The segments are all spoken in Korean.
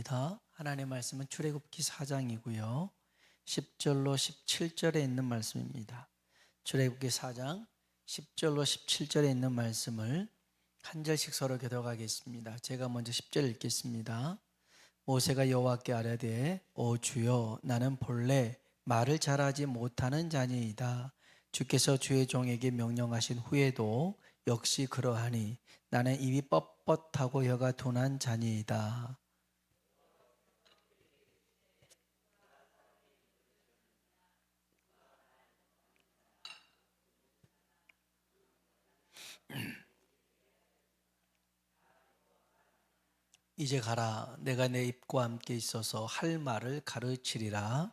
합니다. 하나님의 말씀은 출애굽기 4장이고요. 10절로 17절에 있는 말씀입니다. 출애굽기 4장 10절로 17절에 있는 말씀을 한 절씩 서로 교독하겠습니다. 제가 먼저 10절 읽겠습니다. 모세가 여호와께 아뢰되 오 주여 나는 본래 말을 잘하지 못하는 자니이다. 주께서 주의 종에게 명령하신 후에도 역시 그러하니 나는 입이 뻣뻣하고 혀가 둔한 자니이다. 이제 가라. 내가 내 입과 함께 있어서 할 말을 가르치리라.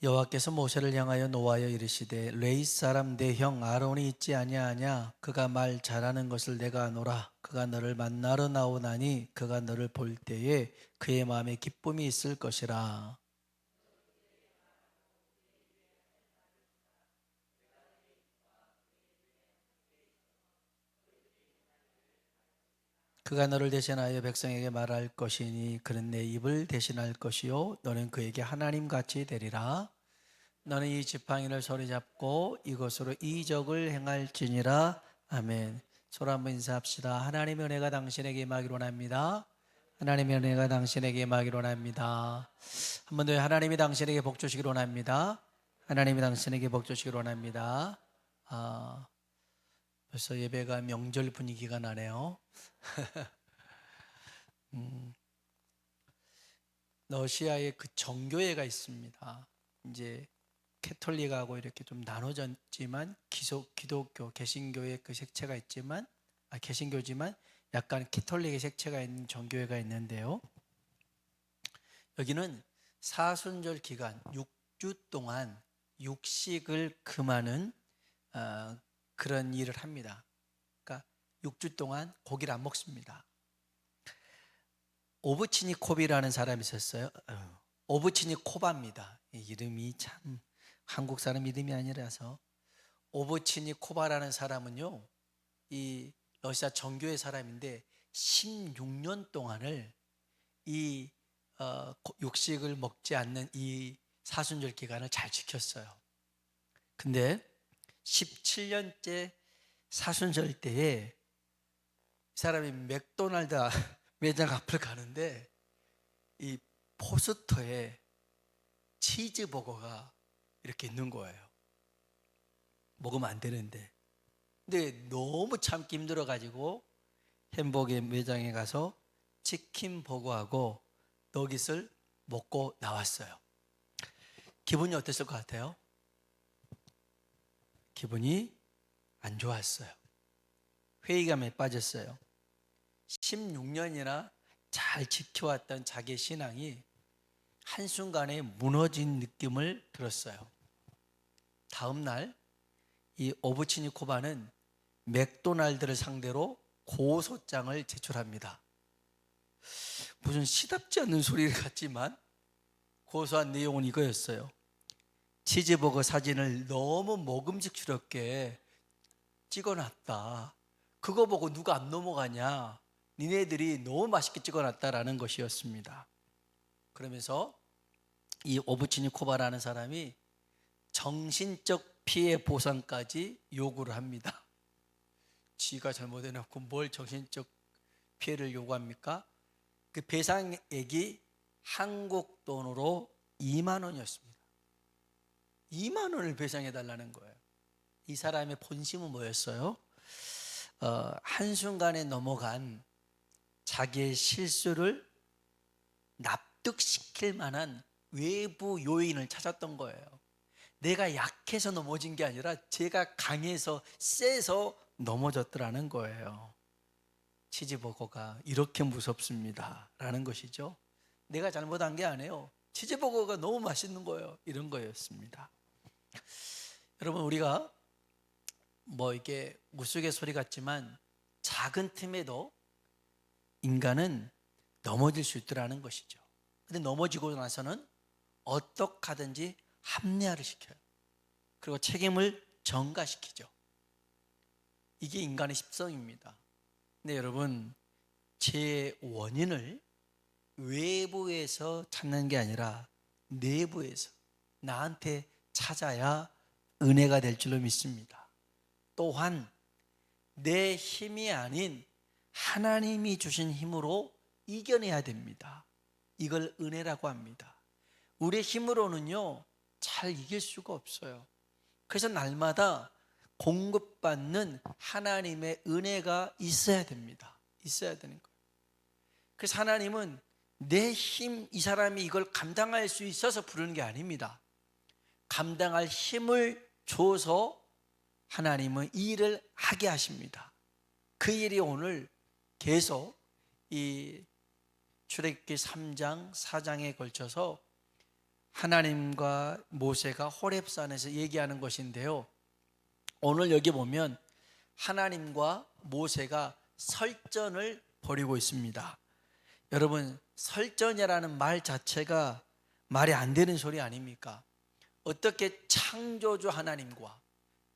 여호와께서 모세를 향하여 노하여 이르시되 레위 사람 내 형 아론이 있지 아니하냐. 그가 말 잘하는 것을 내가 아노라. 그가 너를 만나러 나오나니 그가 너를 볼 때에 그의 마음에 기쁨이 있을 것이라. 그가 너를 대신하여 백성에게 말할 것이니 그는 내 입을 대신할 것이요 너는 그에게 하나님같이 되리라. 너는 이 지팡이를 손에 잡고 이것으로 이적을 행할지니라. 아멘. 서로 한번 인사합시다. 하나님의 은혜가 당신에게 임하기를 원합니다. 하나님의 은혜가 당신에게 임하기를 원합니다. 한 번 더 하나님이 당신에게 복 주시기를 원합니다. 하나님이 당신에게 복 주시기를 원합니다. 벌써 예배가 명절 분위기가 나네요. 러시아에 그 정교회가 있습니다. 이제 캐톨릭하고 이렇게 좀 나눠졌지만 기독교 개신교의 그 색채가 있지만 개신교지만 약간 캐톨릭의 색채가 있는 정교회가 있는데요. 여기는 사순절 기간 6주 동안 육식을 금하는 그런 일을 합니다. 그러니까 6주 동안 고기를 안 먹습니다. 오브치니콥이라는 사람이 있었어요. 오브치니코바입니다. 이름이 참 한국 사람 이름이 아니라서. 오브치니코바라는 사람은요, 이 러시아 정교회 사람인데 16년 동안을 이 육식을 먹지 않는 이 사순절 기간을 잘 지켰어요. 근데 17년째 사순절 때에 이 사람이 맥도날드 매장 앞을 가는데 이 포스터에 치즈버거가 이렇게 있는 거예요. 먹으면 안 되는데. 근데 너무 참기 힘들어가지고 햄버거 매장에 가서 치킨버거하고 너깃을 먹고 나왔어요. 기분이 어땠을 것 같아요? 기분이 안 좋았어요. 회의감에 빠졌어요. 16년이나 잘 지켜왔던 자기의 신앙이 한순간에 무너진 느낌을 들었어요. 다음 날 이 오브치니코바는 맥도날드를 상대로 고소장을 제출합니다. 무슨 시답지 않는 소리 같지만 고소한 내용은 이거였어요. 치즈버거 사진을 너무 먹음직스럽게 찍어놨다. 그거 보고 누가 안 넘어가냐. 니네들이 너무 맛있게 찍어놨다라는 것이었습니다. 그러면서 이 오브치니코바라는 사람이 정신적 피해 보상까지 요구를 합니다. 지가 잘못해놓고 뭘 정신적 피해를 요구합니까? 그 배상액이 한국 돈으로 2만 원이었습니다. 2만 원을 배상해달라는 거예요. 이 사람의 본심은 뭐였어요? 한순간에 넘어간 자기의 실수를 납득시킬 만한 외부 요인을 찾았던 거예요. 내가 약해서 넘어진 게 아니라 제가 강해서 세서 넘어졌더라는 거예요. 치즈버거가 이렇게 무섭습니다 라는 것이죠. 내가 잘못한 게 아니에요. 치즈버거가 너무 맛있는 거예요. 이런 거였습니다. 여러분, 우리가 이게 우스갯소리 같지만 작은 틈에도 인간은 넘어질 수 있더라는 것이죠. 근데 넘어지고 나서는 어떻게 하든지 합리화를 시켜요. 그리고 책임을 전가시키죠. 이게 인간의 습성입니다. 근데 여러분, 제 원인을 외부에서 찾는 게 아니라 내부에서 나한테 찾아야 은혜가 될 줄로 믿습니다. 또한 내 힘이 아닌 하나님이 주신 힘으로 이겨내야 됩니다. 이걸 은혜라고 합니다. 우리의 힘으로는요, 잘 이길 수가 없어요. 그래서 날마다 공급받는 하나님의 은혜가 있어야 됩니다. 있어야 되는 거예요. 그래서 하나님은 내 힘, 이 사람이 이걸 감당할 수 있어서 부르는 게 아닙니다. 감당할 힘을 줘서 하나님은 이 일을 하게 하십니다. 그 일이 오늘 계속 이 출애굽기 3장, 4장에 걸쳐서 하나님과 모세가 호렙산에서 얘기하는 것인데요. 오늘 여기 보면 하나님과 모세가 설전을 벌이고 있습니다. 여러분, 설전이라는 말 자체가 말이 안 되는 소리 아닙니까? 어떻게 창조주 하나님과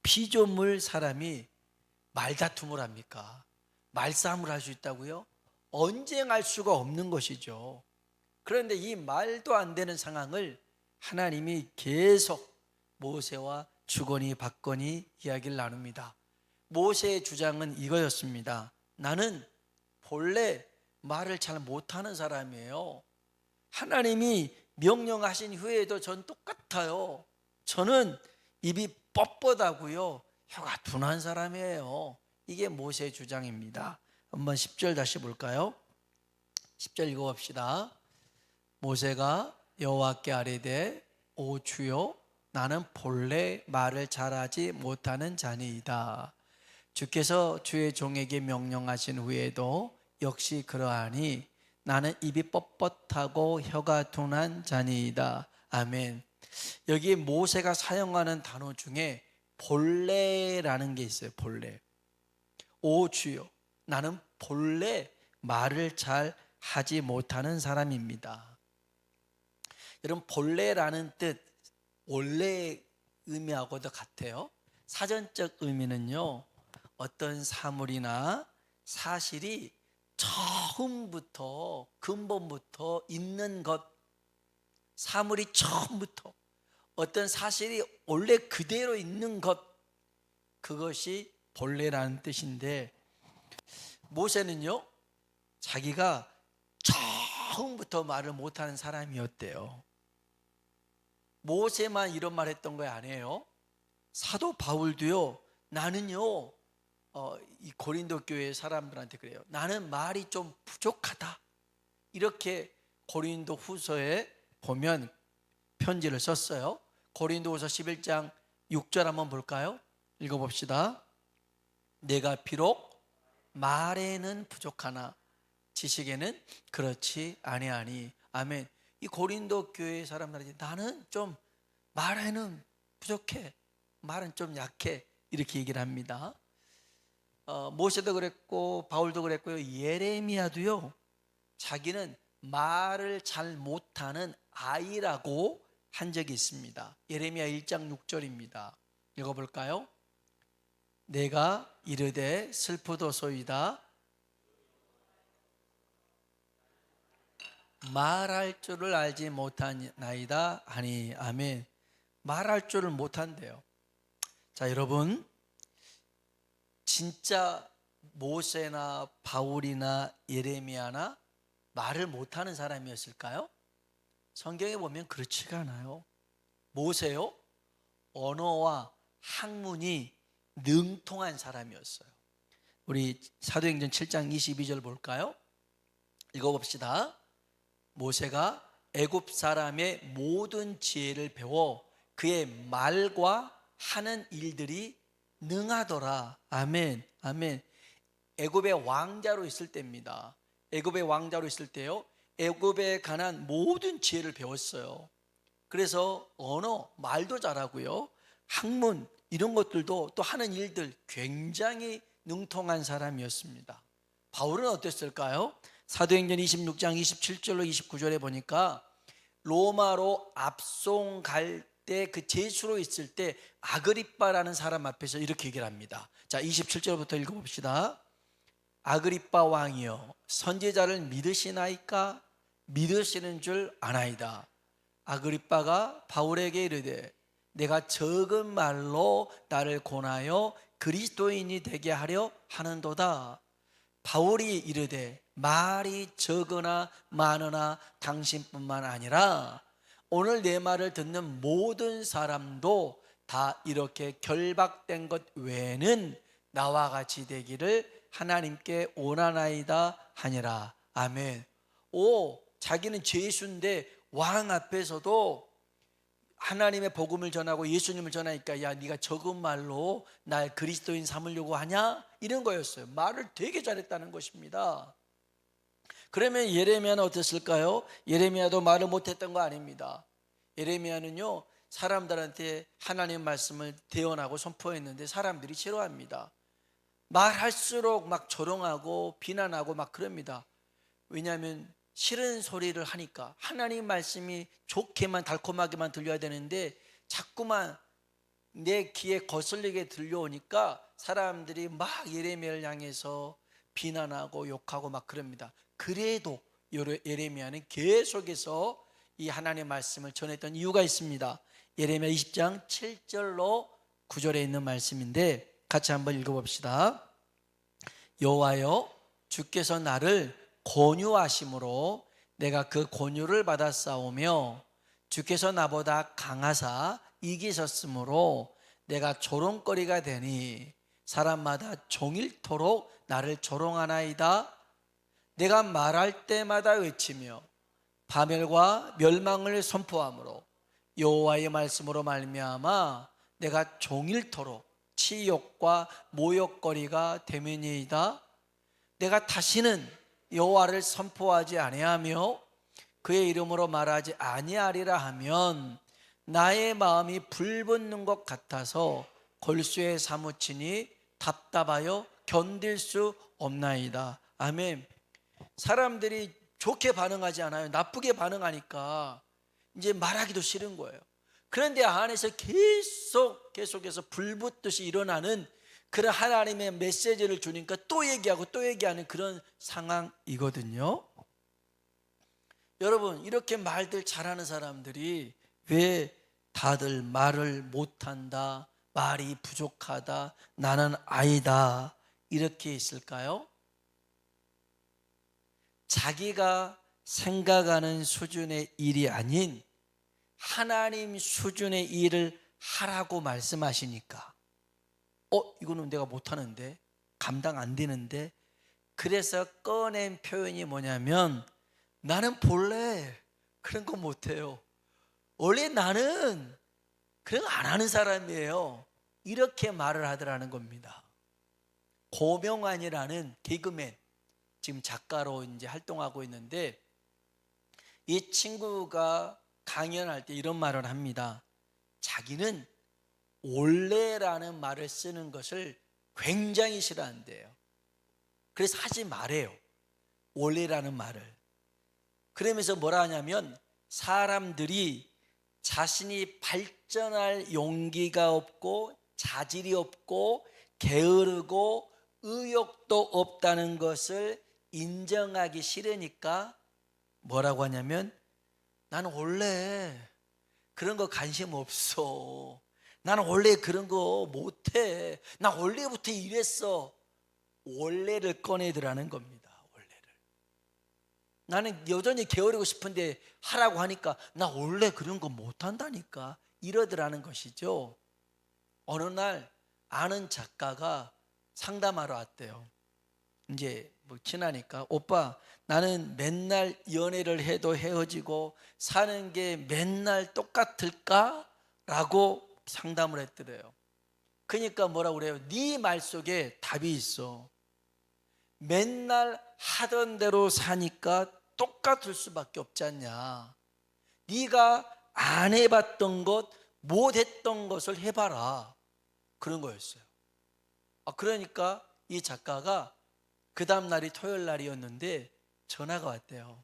피조물 사람이 말다툼을 합니까? 말싸움을 할 수 있다고요? 언쟁할 수가 없는 것이죠. 그런데 이 말도 안 되는 상황을 하나님이 계속 모세와 주거니 받거니 이야기를 나눕니다. 모세의 주장은 이거였습니다. 나는 본래 말을 잘 못하는 사람이에요. 하나님이 명령하신 후에도 전 똑같아요. 저는 입이 뻣뻣하고요, 혀가 둔한 사람이에요. 이게 모세의 주장입니다. 한번 10절 다시 볼까요? 10절 읽어봅시다. 모세가 여호와께 아뢰되 오 주여, 나는 본래 말을 잘하지 못하는 자니이다. 주께서 주의 종에게 명령하신 후에도 역시 그러하니 나는 입이 뻣뻣하고 혀가 둔한 자니이다. 아멘. 여기 모세가 사용하는 단어 중에 본래라는 게 있어요. 본래. 오 주여, 나는 본래 말을 잘 하지 못하는 사람입니다. 여러분, 본래라는 뜻 원래 의미하고도 같아요. 사전적 의미는요, 어떤 사물이나 사실이 처음부터 근본부터 있는 것, 사물이 처음부터 어떤 사실이 원래 그대로 있는 것, 그것이 본래라는 뜻인데, 모세는요, 자기가 처음부터 말을 못하는 사람이었대요. 모세만 이런 말 했던 거 아니에요. 사도 바울도요, 나는요, 이 고린도 교회 사람들한테 그래요. 나는 말이 좀 부족하다. 이렇게 고린도 후서에 보면 편지를 썼어요. 고린도 후서 11장 6절 한번 볼까요? 읽어봅시다. 내가 비록 말에는 부족하나 지식에는 그렇지 아니하니. 아멘. 이 고린도 교회 사람들이 나는 좀 말에는 부족해, 말은 좀 약해, 이렇게 얘기를 합니다. 모세도 그랬고 바울도 그랬고요, 예레미야도요, 자기는 말을 잘 못하는 아이라고 한 적이 있습니다. 예레미야 1장 6절입니다. 읽어볼까요? 내가 이르되 슬프도소이다 말할 줄을 알지 못하나이다 하니. 아멘. 말할 줄을 못한대요. 자, 여러분, 진짜 모세나 바울이나 예레미야나 말을 못하는 사람이었을까요? 성경에 보면 그렇지가 않아요. 모세요, 언어와 학문이 능통한 사람이었어요. 우리 사도행전 7장 22절 볼까요? 읽어봅시다. 모세가 애굽 사람의 모든 지혜를 배워 그의 말과 하는 일들이 능하더라. 아멘. 아멘. 애굽의 왕자로 있을 때입니다. 애굽의 왕자로 있을 때요, 애굽에 관한 모든 지혜를 배웠어요. 그래서 언어, 말도 잘하고요, 학문 이런 것들도, 또 하는 일들 굉장히 능통한 사람이었습니다. 바울은 어땠을까요? 사도행전 26장 27절로 29절에 보니까 로마로 압송 갈 때 그 제수로 있을 때 아그리빠라는 사람 앞에서 이렇게 얘기를 합니다. 자, 27절부터 읽어봅시다. 아그리빠 왕이여 선지자를 믿으시나이까? 믿으시는 줄 아나이다. 아그리빠가 바울에게 이르되 내가 적은 말로 나를 권하여 그리스도인이 되게 하려 하는도다. 바울이 이르되 말이 적으나 많으나 당신뿐만 아니라 오늘 내 말을 듣는 모든 사람도 다 이렇게 결박된 것 외에는 나와 같이 되기를 하나님께 원하나이다 하니라. 아멘. 자기는 죄수인데 왕 앞에서도 하나님의 복음을 전하고 예수님을 전하니까 야 네가 적은 말로 날 그리스도인 삼으려고 하냐? 이런 거였어요. 말을 되게 잘했다는 것입니다. 그러면 예레미야는 어땠을까요? 예레미야도 말을 못했던 거 아닙니다. 예레미야는요 사람들한테 하나님의 말씀을 대언하고 선포했는데 사람들이 싫어합니다. 말할수록 막 조롱하고 비난하고 막 그럽니다. 왜냐하면 싫은 소리를 하니까 하나님 말씀이 좋게만 달콤하게만 들려야 되는데 자꾸만 내 귀에 거슬리게 들려오니까 사람들이 막 예레미야를 향해서 비난하고 욕하고 막 그럽니다. 그래도 예레미야는 계속해서 이 하나님의 말씀을 전했던 이유가 있습니다. 예레미야 20장 7절로 9절에 있는 말씀인데 같이 한번 읽어봅시다. 여호와여 주께서 나를 권유하심으로 내가 그 권유를 받았사오며 주께서 나보다 강하사 이기셨으므로 내가 조롱거리가 되니 사람마다 종일토록 나를 조롱하나이다. 내가 말할 때마다 외치며 파멸과 멸망을 선포하므로 여호와의 말씀으로 말미암아 내가 종일토록 치욕과 모욕거리가 되매니이다. 내가 다시는 여호와를 선포하지 아니하며 그의 이름으로 말하지 아니하리라 하면 나의 마음이 불붙는 것 같아서 골수에 사무치니 답답하여 견딜 수 없나이다. 아멘. 사람들이 좋게 반응하지 않아요. 나쁘게 반응하니까 이제 말하기도 싫은 거예요. 그런데 안에서 계속해서 불붙듯이 일어나는 그런 하나님의 메시지를 주니까 또 얘기하고 또 얘기하는 그런 상황이거든요. 여러분 이렇게 말들 잘하는 사람들이 왜 다들 말을 못한다, 말이 부족하다, 나는 아니다 이렇게 있을까요? 자기가 생각하는 수준의 일이 아닌 하나님 수준의 일을 하라고 말씀하시니까 이거는 내가 못하는데 감당 안 되는데 그래서 꺼낸 표현이 뭐냐면 나는 본래 그런 거 못해요. 원래 나는 그런 거 안 하는 사람이에요. 이렇게 말을 하더라는 겁니다. 고명환이라는 개그맨 지금 작가로 이제 활동하고 있는데 이 친구가 강연할 때 이런 말을 합니다. 자기는 원래라는 말을 쓰는 것을 굉장히 싫어한대요. 그래서 하지 말아요. 원래라는 말을. 그러면서 뭐라 하냐면 사람들이 자신이 발전할 용기가 없고 자질이 없고 게으르고 의욕도 없다는 것을 인정하기 싫으니까 뭐라고 하냐면 나는 원래 그런 거 관심 없어. 나는 원래 그런 거 못해. 나 원래부터 이랬어. 원래를 꺼내더라는 겁니다. 원래를. 나는 여전히 게으르고 싶은데 하라고 하니까 나 원래 그런 거 못한다니까 이러더라는 것이죠. 어느 날 아는 작가가 상담하러 왔대요. 이제 뭐 친하니까 오빠 나는 맨날 연애를 해도 헤어지고 사는 게 맨날 똑같을까? 라고 상담을 했더래요. 그러니까 뭐라고 그래요? 네 말 속에 답이 있어. 맨날 하던 대로 사니까 똑같을 수밖에 없지 않냐. 네가 안 해봤던 것, 못했던 것을 해봐라. 그런 거였어요. 그러니까 이 작가가 그 다음 날이 토요일 날이었는데 전화가 왔대요.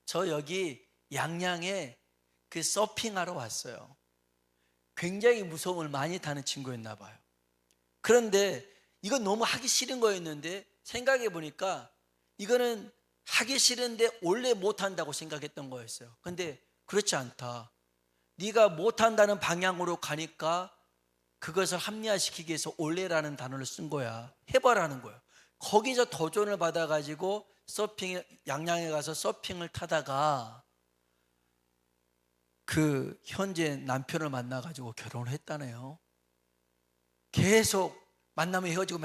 저 여기 양양에 그 서핑하러 왔어요. 굉장히 무서움을 많이 타는 친구였나 봐요. 그런데 이건 너무 하기 싫은 거였는데 생각해 보니까 이거는 하기 싫은데 원래 못한다고 생각했던 거였어요. 근데 그렇지 않다. 네가 못한다는 방향으로 가니까 그것을 합리화시키기 위해서 원래라는 단어를 쓴 거야. 해봐라는 거야. 거기서 도전을 받아가지고 양양에 가서 서핑을 타다가 그 현재 남편을 만나가지고 결혼을 했다네요. 계속 만나면 헤어지고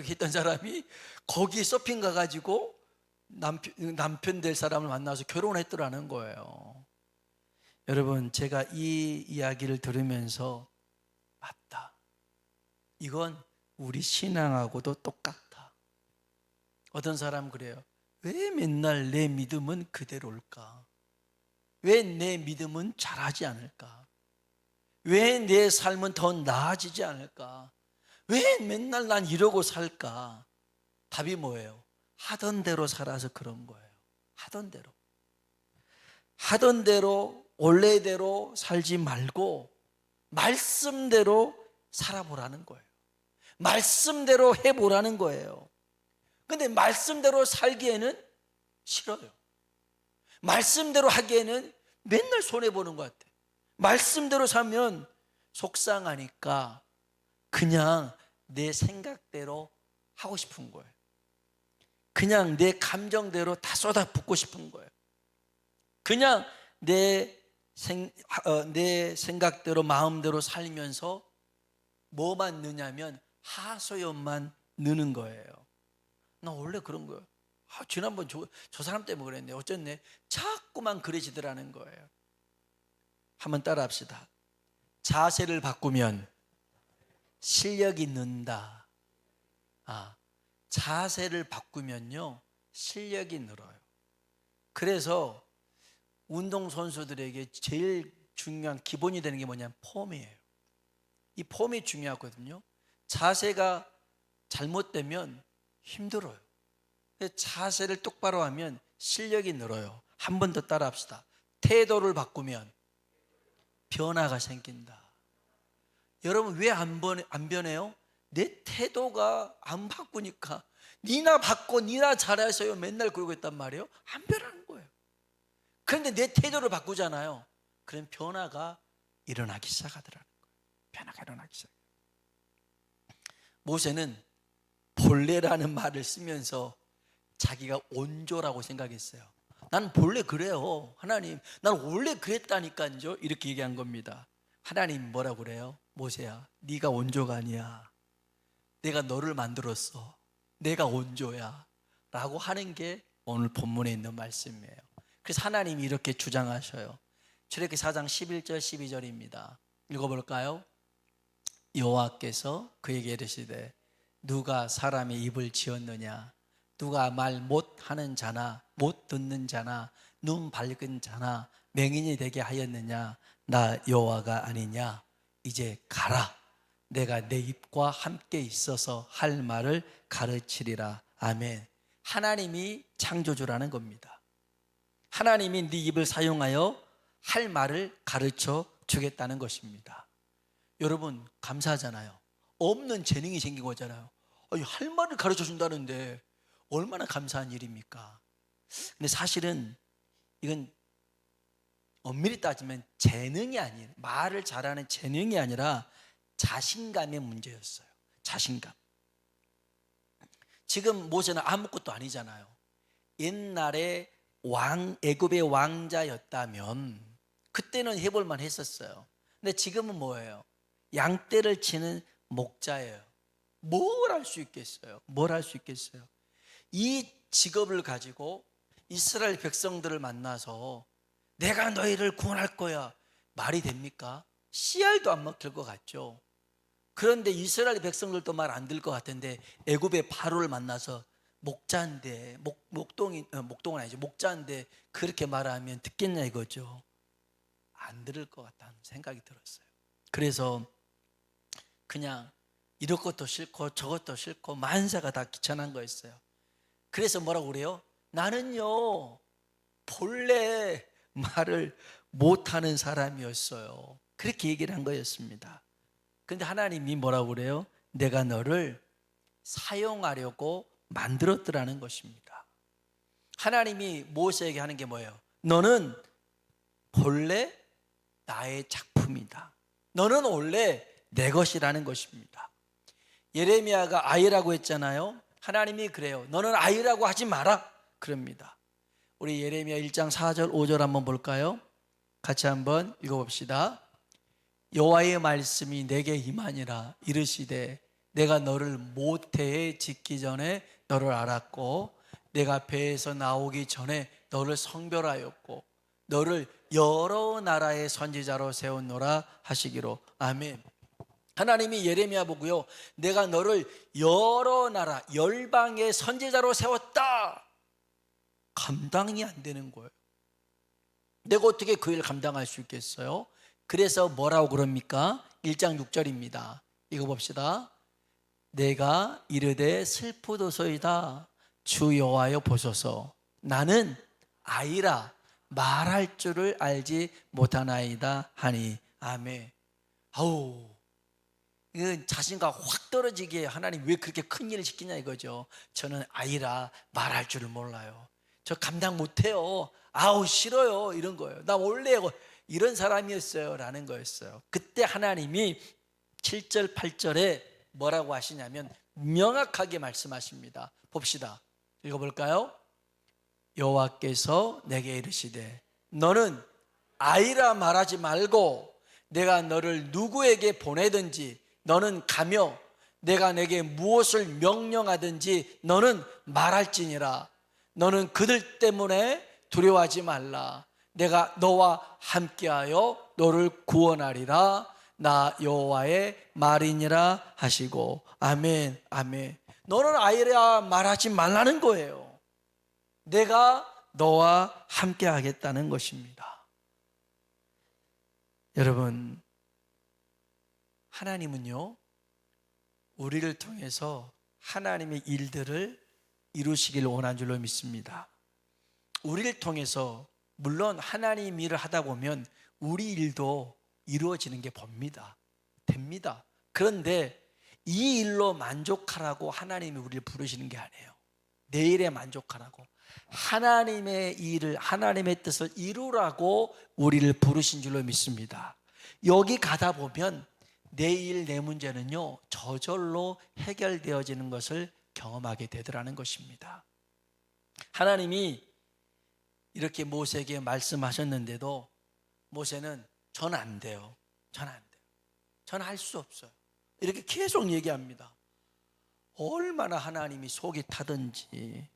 했던 사람이 거기 서핑 가가지고 남편 될 사람을 만나서 결혼을 했더라는 거예요. 여러분, 제가 이 이야기를 들으면서 맞다. 이건 우리 신앙하고도 똑같다. 어떤 사람 그래요. 왜 맨날 내 믿음은 그대로일까? 왜 내 믿음은 잘하지 않을까? 왜 내 삶은 더 나아지지 않을까? 왜 맨날 난 이러고 살까? 답이 뭐예요? 하던 대로 살아서 그런 거예요. 하던 대로. 하던 대로, 원래대로 살지 말고 말씀대로 살아보라는 거예요. 말씀대로 해보라는 거예요. 근데 말씀대로 살기에는 싫어요. 말씀대로 하기에는 맨날 손해보는 것 같아요. 말씀대로 사면 속상하니까 그냥 내 생각대로 하고 싶은 거예요. 그냥 내 감정대로 다 쏟아붓고 싶은 거예요. 그냥 내 생각대로 마음대로 살면서 뭐만 느냐면 하소연만 느는 거예요. 나 원래 그런 거예요. 지난번 저 사람 때문에 그랬네. 어쨌네. 자꾸만 그래지더라는 거예요. 한번 따라 합시다. 자세를 바꾸면 실력이 는다. 자세를 바꾸면요 실력이 늘어요. 그래서 운동선수들에게 제일 중요한 기본이 되는 게 뭐냐면 폼이에요. 이 폼이 중요하거든요. 자세가 잘못되면 힘들어요. 자세를 똑바로 하면 실력이 늘어요. 한 번 더 따라 합시다. 태도를 바꾸면 변화가 생긴다. 여러분 왜 안 변해요? 내 태도가 안 바꾸니까. 니나 바꿔 니나 잘하셔요 맨날 그러고 있단 말이에요. 안 변하는 거예요. 그런데 내 태도를 바꾸잖아요. 그럼 변화가 일어나기 시작하더라는 거예요. 변화가 일어나기 시작해요. 모세는 본래라는 말을 쓰면서 자기가 온조라고 생각했어요. 난 본래 그래요. 하나님, 난 원래 그랬다니까요. 이렇게 얘기한 겁니다. 하나님 뭐라고 그래요? 모세야, 네가 온조가 아니야. 내가 너를 만들었어. 내가 온조야. 라고 하는 게 오늘 본문에 있는 말씀이에요. 그래서 하나님이 이렇게 주장하셔요. 출애굽기 4장 11절 12절입니다. 읽어볼까요? 여호와께서 그에게 이르시되 누가 사람의 입을 지었느냐? 누가 말 못하는 자나 못 듣는 자나 눈 밝은 자나 맹인이 되게 하였느냐? 나 여호와가 아니냐? 이제 가라. 내가 내 입과 함께 있어서 할 말을 가르치리라. 아멘. 하나님이 창조주라는 겁니다. 하나님이 네 입을 사용하여 할 말을 가르쳐 주겠다는 것입니다. 여러분 감사하잖아요. 없는 재능이 생긴 거잖아요. 할 말을 가르쳐 준다는데 얼마나 감사한 일입니까? 근데 사실은 이건 엄밀히 따지면 재능이 아니에요. 말을 잘하는 재능이 아니라 자신감의 문제였어요. 자신감. 지금 모세는 아무것도 아니잖아요. 옛날에 애굽의 왕자였다면 그때는 해볼만 했었어요. 근데 지금은 뭐예요? 양떼를 치는 목자예요. 뭘 할 수 있겠어요? 뭘 할 수 있겠어요? 이 직업을 가지고 이스라엘 백성들을 만나서 내가 너희를 구원할 거야. 말이 됩니까? 씨알도 안 먹힐 것 같죠. 그런데 이스라엘 백성들도 말 안 들 것 같은데 애굽의 바로를 만나서 목자인데 목동은 아니죠. 목자인데 그렇게 말하면 듣겠냐 이거죠. 안 들을 것 같다는 생각이 들었어요. 그래서 그냥 이럴 것도 싫고 저것도 싫고 만사가 다 귀찮은 거였어요. 그래서 뭐라고 그래요? 나는요 본래 말을 못하는 사람이었어요. 그렇게 얘기를 한 거였습니다. 그런데 하나님이 뭐라고 그래요? 내가 너를 사용하려고 만들었더라는 것입니다. 하나님이 모세에게 하는 게 뭐예요? 너는 본래 나의 작품이다. 너는 원래 내 것이라는 것입니다. 예레미야가 아이라고 했잖아요. 하나님이 그래요. 너는 아이라고 하지 마라. 그럽니다. 우리 예레미야 1장 4절 5절 한번 볼까요? 같이 한번 읽어봅시다. 여호와의 말씀이 내게 임하니라. 이르시되 내가 너를 모태에 짓기 전에 너를 알았고 내가 배에서 나오기 전에 너를 성별하였고 너를 여러 나라의 선지자로 세웠노라 하시기로. 아멘. 하나님이 예레미야 보고요, 내가 너를 여러 나라 열방의 선지자로 세웠다. 감당이 안 되는 거예요. 내가 어떻게 그 일을 감당할 수 있겠어요? 그래서 뭐라고 그럽니까? 1장 6절입니다. 이거 봅시다. 내가 이르되 슬프도소이다. 주 여호와여 보소서. 나는 아이라 말할 줄을 알지 못하나이다 하니. 아멘. 아우, 이건 자신감 확 떨어지게 하나님 왜 그렇게 큰 일을 시키냐 이거죠. 저는 아이라 말할 줄을 몰라요. 저 감당 못해요. 아우 싫어요. 이런 거예요. 나 원래 이런 사람이었어요 라는 거였어요. 그때 하나님이 7절 8절에 뭐라고 하시냐면 명확하게 말씀하십니다. 봅시다. 읽어볼까요? 여호와께서 내게 이르시되 너는 아이라 말하지 말고 내가 너를 누구에게 보내든지 너는 가며 내가 내게 무엇을 명령하든지 너는 말할지니라. 너는 그들 때문에 두려워하지 말라. 내가 너와 함께하여 너를 구원하리라. 나 여호와의 말이니라 하시고. 아멘. 아멘. 너는 아이라 말하지 말라는 거예요. 내가 너와 함께 하겠다는 것입니다. 여러분, 하나님은요, 우리를 통해서 하나님의 일들을 이루시길 원한 줄로 믿습니다. 우리를 통해서 물론 하나님 일을 하다 보면 우리 일도 이루어지는 게 됩니다. 그런데 이 일로 만족하라고 하나님이 우리를 부르시는 게 아니에요. 내 일에 만족하라고, 하나님의 일을, 하나님의 뜻을 이루라고 우리를 부르신 줄로 믿습니다. 여기 가다 보면 내 일, 내 문제는요 저절로 해결되어지는 것을 경험하게 되더라는 것입니다. 하나님이 이렇게 모세에게 말씀하셨는데도 모세는 전 안 돼요. 전 할 수 없어요. 이렇게 계속 얘기합니다. 얼마나 하나님이 속이 타든지,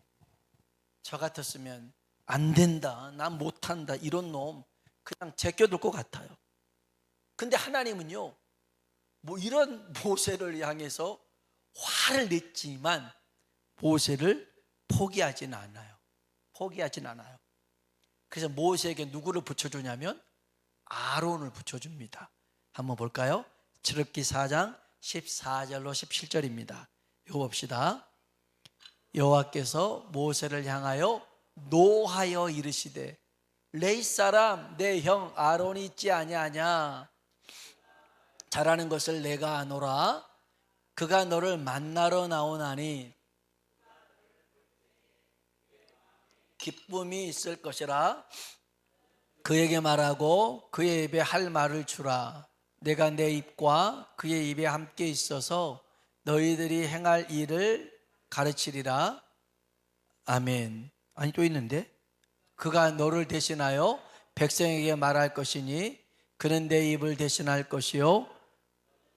저 같았으면 안 된다, 난 못한다, 이런 놈 그냥 제껴둘 것 같아요. 근데 하나님은요 뭐 이런 모세를 향해서 화를 냈지만 모세를 포기하진 않아요. 그래서 모세에게 누구를 붙여주냐면 아론을 붙여줍니다. 한번 볼까요? 출애굽기 4장 14절로 17절입니다. 이거 봅시다. 여호와께서 모세를 향하여 노하여 이르시되 레위 사람 내 형 아론이 있지 아니하냐. 잘하는 것을 내가 아노라. 그가 너를 만나러 나오나니 기쁨이 있을 것이라. 그에게 말하고 그의 입에 할 말을 주라. 내가 내 입과 그의 입에 함께 있어서 너희들이 행할 일을 가르치리라. 아멘. 아니 또 있는데, 그가 너를 대신하여 백성에게 말할 것이니 그는 내 입을 대신할 것이요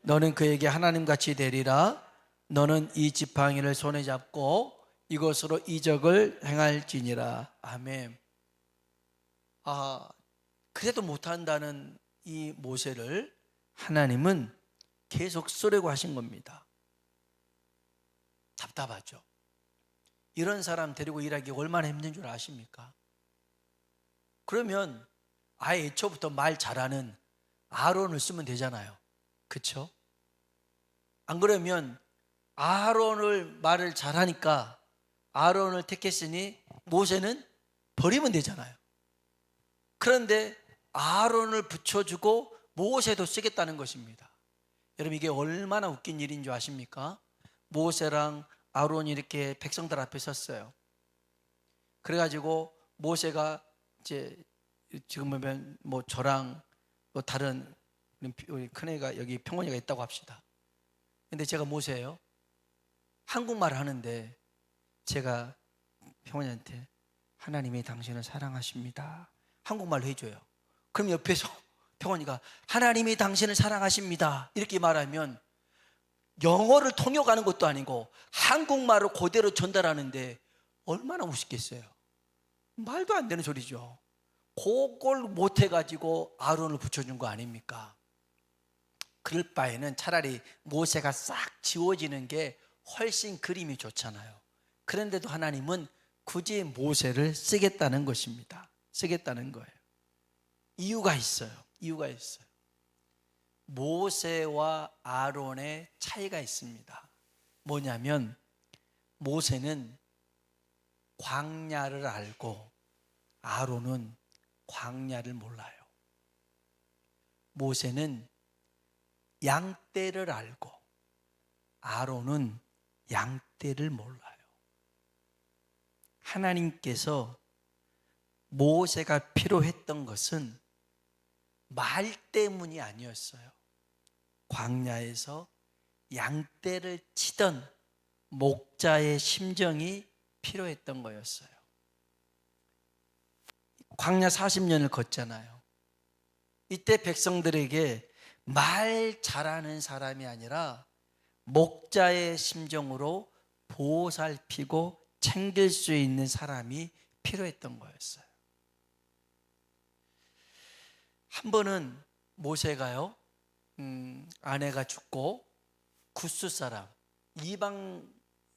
너는 그에게 하나님같이 되리라. 너는 이 지팡이를 손에 잡고 이것으로 이적을 행할지니라. 아멘. 그래도 못한다는 이 모세를 하나님은 계속 쓰려고 하신 겁니다. 답답하죠. 이런 사람 데리고 일하기 얼마나 힘든 줄 아십니까? 그러면 아예 애초부터 말 잘하는 아론을 쓰면 되잖아요. 그렇죠? 안 그러면 아론을 말을 잘하니까 아론을 택했으니 모세는 버리면 되잖아요. 그런데 아론을 붙여주고 모세도 쓰겠다는 것입니다. 여러분, 이게 얼마나 웃긴 일인 줄 아십니까? 모세랑 아론이 이렇게 백성들 앞에 섰어요. 그래가지고 모세가 이제 지금 보면 뭐 저랑 또 다른 우리 큰애가 여기 평원이가 있다고 합시다. 근데 제가 모세예요. 한국말 하는데 제가 평원이한테 하나님이 당신을 사랑하십니다. 한국말로 해줘요. 그럼 옆에서 평원이가 하나님이 당신을 사랑하십니다. 이렇게 말하면 영어를 통역하는 것도 아니고 한국말로 그대로 전달하는데 얼마나 우습겠어요. 말도 안 되는 소리죠. 그걸 못해가지고 아론을 붙여준 거 아닙니까? 그럴 바에는 차라리 모세가 싹 지워지는 게 훨씬 그림이 좋잖아요. 그런데도 하나님은 굳이 모세를 쓰겠다는 것입니다. 쓰겠다는 거예요. 이유가 있어요. 이유가 있어요. 모세와 아론의 차이가 있습니다. 뭐냐면 모세는 광야를 알고 아론은 광야를 몰라요. 모세는 양떼를 알고 아론은 양떼를 몰라요. 하나님께서 모세가 필요했던 것은 말 때문이 아니었어요. 광야에서 양떼를 치던 목자의 심정이 필요했던 거였어요. 광야 40년을 걷잖아요. 이때 백성들에게 말 잘하는 사람이 아니라 목자의 심정으로 보살피고 챙길 수 있는 사람이 필요했던 거였어요. 한 번은 모세가요, 아내가 죽고 구스 사람, 이방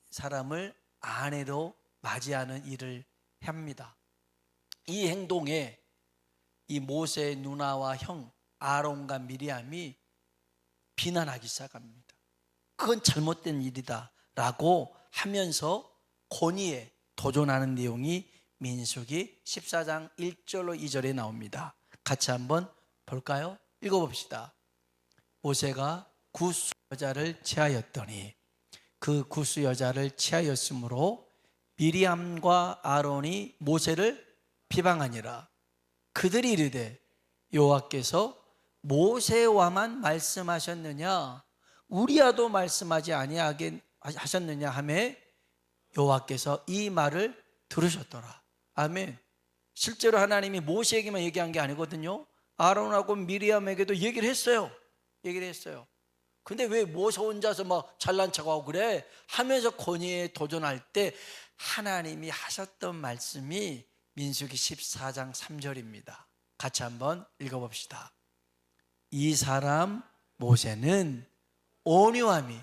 사람을 아내로 맞이하는 일을 합니다. 이 행동에 이 모세의 누나와 형 아론과 미리암이 비난하기 시작합니다. 그건 잘못된 일이다 라고 하면서 권위에 도전하는 내용이 민수기 14장 1절로 2절에 나옵니다. 같이 한번 볼까요? 읽어봅시다. 모세가 구스 여자를 취하였더니 그 구스 여자를 취하였으므로 미리암과 아론이 모세를 비방하니라. 그들이 이르되 여호와께서 모세와만 말씀하셨느냐 우리와도 말씀하지 아니하게 하셨느냐 하매 여호와께서 이 말을 들으셨더라. 아멘. 실제로 하나님이 모세에게만 얘기한 게 아니거든요. 아론하고 미리암에게도 얘기를 했어요. 근데 왜 모세 혼자서 막 잘난 척하고 그래? 하면서 권위에 도전할 때 하나님이 하셨던 말씀이 민수기 14장 3절입니다. 같이 한번 읽어봅시다. 이 사람 모세는 온유함이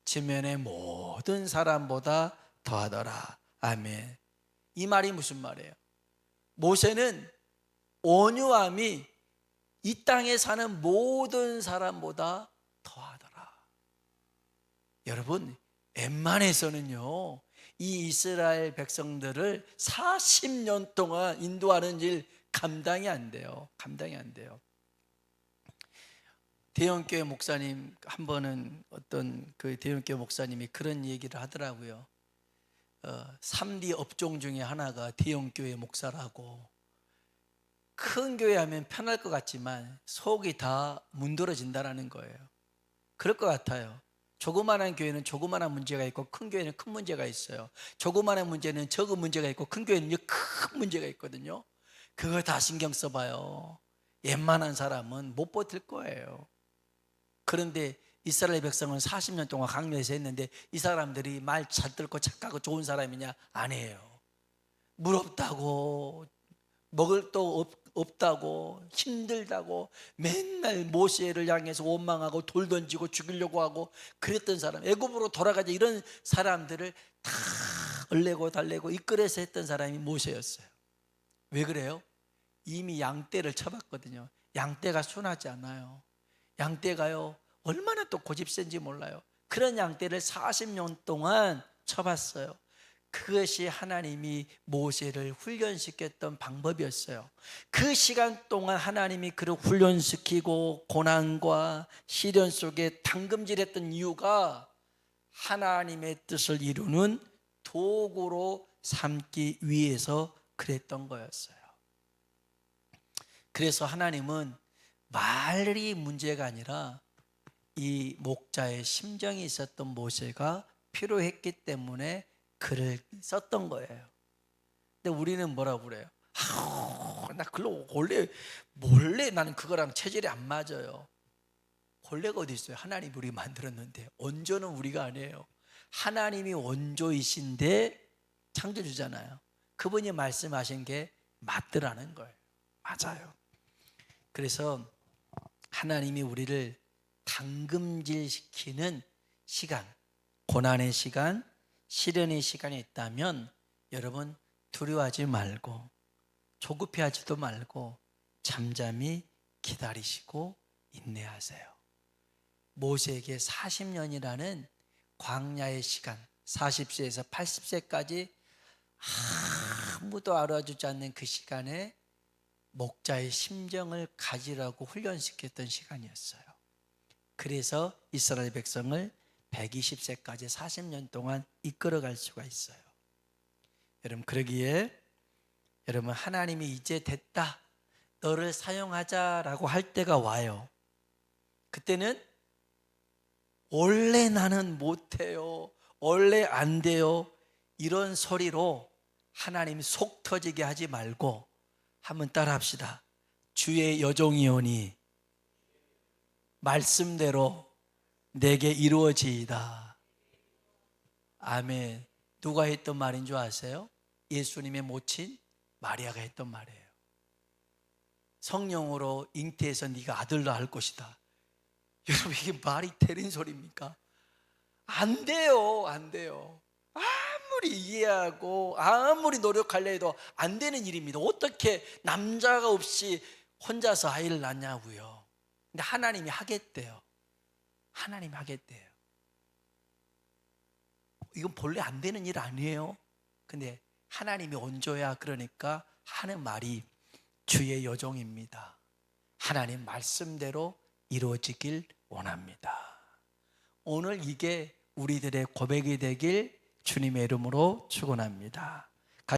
지면의 모든 사람보다 더하더라. 아멘. 이 말이 무슨 말이에요? 모세는 온유함이 이 땅에 사는 모든 사람보다 더하더라. 여러분, 웬만해서는요 이 이스라엘 백성들을 40년 동안 인도하는 일 감당이 안 돼요. 대형교회 목사님 한 번은 어떤 그 대형교회 목사님이 그런 얘기를 하더라고요. 3D 업종 중에 하나가 대형교회 목사라고. 큰 교회 하면 편할 것 같지만 속이 다 문드러진다는 거예요. 그럴 것 같아요. 조그마한 교회는 조그마한 문제가 있고 큰 교회는 큰 문제가 있어요. 조그마한 문제는 적은 문제가 있고 큰 교회는 큰 문제가 있거든요. 그거 다 신경 써봐요. 웬만한 사람은 못 버틸 거예요. 그런데 이스라엘 백성은 40년 동안 강요해서 했는데 이 사람들이 말 잘 듣고 착하고 좋은 사람이냐? 아니에요. 물 없다고, 먹을 도 없다고, 힘들다고 맨날 모세를 향해서 원망하고 돌 던지고 죽이려고 하고 그랬던 사람, 애굽으로 돌아가자 이런 사람들을 다 얼레고 달래고 이끌어서 했던 사람이 모세였어요. 왜 그래요? 이미 양떼를 쳐봤거든요. 양떼가 순하지 않아요. 양떼가요 얼마나 또 고집센지 몰라요. 그런 양떼를 40년 동안 쳐봤어요. 그것이 하나님이 모세를 훈련시켰던 방법이었어요. 그 시간 동안 하나님이 그를 훈련시키고 고난과 시련 속에 당금질했던 이유가 하나님의 뜻을 이루는 도구로 삼기 위해서 그랬던 거였어요. 그래서 하나님은 말이 문제가 아니라 이 목자의 심정이 있었던 모세가 필요했기 때문에 글을 썼던 거예요. 근데 우리는 뭐라고 그래요? 나 글로 몰래 나는 그거랑 체질이 안 맞아요. 본래가 어디 있어요? 하나님이 우리 만들었는데. 원조는 우리가 아니에요. 하나님이 원조이신데 창조주잖아요. 그분이 말씀하신 게 맞더라는 거예요. 맞아요. 그래서 하나님이 우리를 당금질시키는 시간, 고난의 시간, 시련의 시간이 있다면 여러분 두려워하지 말고 조급해하지도 말고 잠잠히 기다리시고 인내하세요. 모세에게 40년이라는 광야의 시간, 40세에서 80세까지 아무도 알아주지 않는 그 시간에 목자의 심정을 가지라고 훈련시켰던 시간이었어요. 그래서 이스라엘 백성을 120세까지 40년 동안 이끌어갈 수가 있어요. 여러분, 그러기에 여러분, 하나님이 이제 됐다, 너를 사용하자라고 할 때가 와요. 그때는 원래 나는 못해요, 원래 안 돼요, 이런 소리로 하나님이 속 터지게 하지 말고 한번 따라 합시다. 주의 여종이오니 말씀대로 내게 이루어지이다. 아멘. 누가 했던 말인 줄 아세요? 예수님의 모친 마리아가 했던 말이에요. 성령으로 잉태해서 네가 아들로 할 것이다. 여러분, 이게 말이 되는 소리입니까? 안 돼요, 안 돼요. 아무리 이해하고 아무리 노력하려 해도 안 되는 일입니다. 어떻게 남자가 없이 혼자서 아이를 낳냐고요. 근데 하나님이 하겠대요. 하나님이 하겠대요. 이건 본래 안 되는 일 아니에요. 근데 하나님이 원조야. 그러니까 하는 말이 주의 여종입니다. 하나님 말씀대로 이루어지길 원합니다. 오늘 이게 우리들의 고백이 되길 주님의 이름으로 축원합니다.